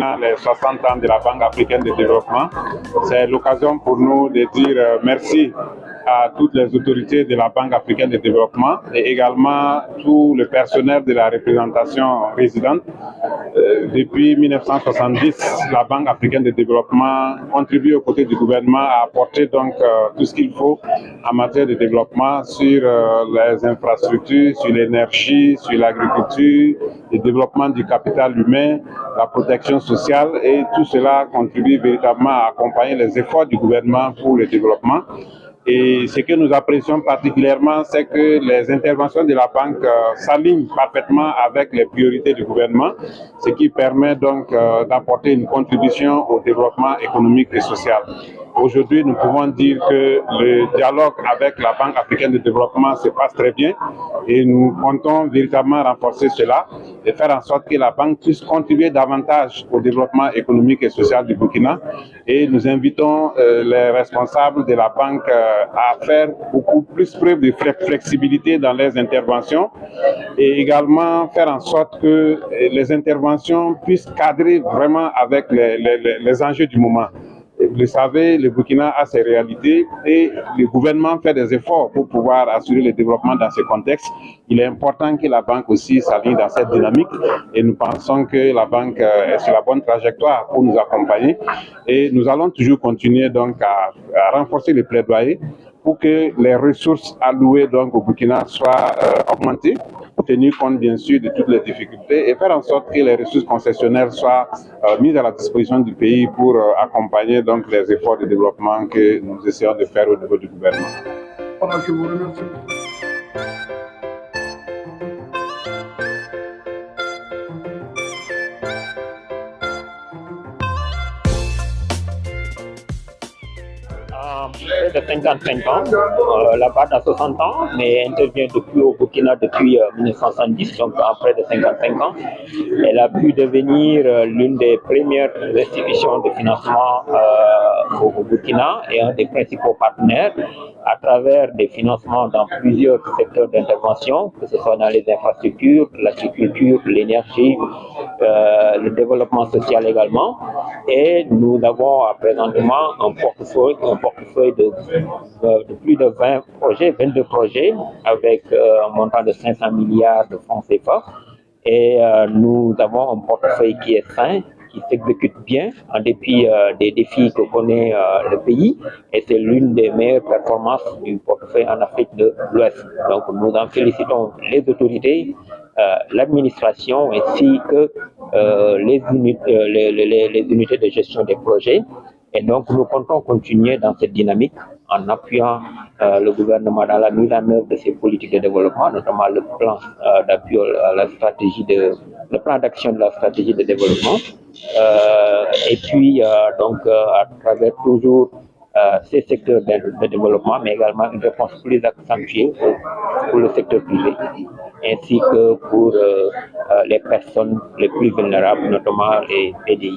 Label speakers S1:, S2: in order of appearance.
S1: Burkina les 60 ans de la Banque africaine de développement. C'est l'occasion pour nous de dire merci à toutes les autorités de la Banque africaine de développement et également tout le personnel de la représentation résidente. Depuis 1970, la Banque africaine de développement contribue aux côtés du gouvernement à apporter donc tout ce qu'il faut en matière de développement sur les infrastructures, sur l'énergie, sur l'agriculture, le développement du capital humain, la protection sociale, et tout cela contribue véritablement à accompagner les efforts du gouvernement pour le développement. Et ce que nous apprécions particulièrement, c'est que les interventions de la banque s'alignent parfaitement avec les priorités du gouvernement, ce qui permet donc d'apporter une contribution au développement économique et social. Aujourd'hui, nous pouvons dire que le dialogue avec la Banque africaine de développement se passe très bien et nous comptons véritablement renforcer cela et faire en sorte que la banque puisse contribuer davantage au développement économique et social du Burkina. Et nous invitons les responsables de la banque à faire beaucoup plus preuve de flexibilité dans les interventions et également faire en sorte que les interventions puissent cadrer vraiment avec les enjeux du moment. Vous le savez, le Burkina a ses réalités et le gouvernement fait des efforts pour pouvoir assurer le développement dans ce contexte. Il est important que la banque aussi s'aligne dans cette dynamique et nous pensons que la banque est sur la bonne trajectoire pour nous accompagner et nous allons toujours continuer donc à renforcer les plaidoyers pour que les ressources allouées donc au Burkina soient augmentées, pour tenir compte bien sûr de toutes les difficultés et faire en sorte que les ressources concessionnaires soient mises à la disposition du pays pour accompagner donc les efforts de développement que nous essayons de faire au niveau du gouvernement.
S2: Je vous remercie.
S3: Près de 55 ans, la BAD a 60 ans, mais intervient depuis au Burkina depuis 1970, donc en près de 55 ans. Elle a pu devenir l'une des premières institutions de financement au Burkina et un des principaux partenaires à travers des financements dans plusieurs secteurs d'intervention, que ce soit dans les infrastructures, l'agriculture, l'énergie, le développement social également. Et nous avons présentement un portefeuille de plus de 20 projets, 22 projets, avec un montant de 500 milliards de francs CFA. Et nous avons un portefeuille qui est sain, qui s'exécute bien en dépit des défis que connaît le pays, et c'est l'une des meilleures performances du portefeuille en Afrique de l'Ouest. Donc nous en félicitons les autorités, l'administration ainsi que les unités de gestion des projets. Et donc nous comptons continuer dans cette dynamique en appuyant le gouvernement dans la mise en œuvre de ses politiques de développement, notamment le plan d'appui à la stratégie le plan d'action de la stratégie de développement. Et puis donc à travers toujours ces secteurs de développement, mais également une réponse plus accentuée pour le secteur privé, ainsi que pour les personnes les plus vulnérables, notamment les PDI.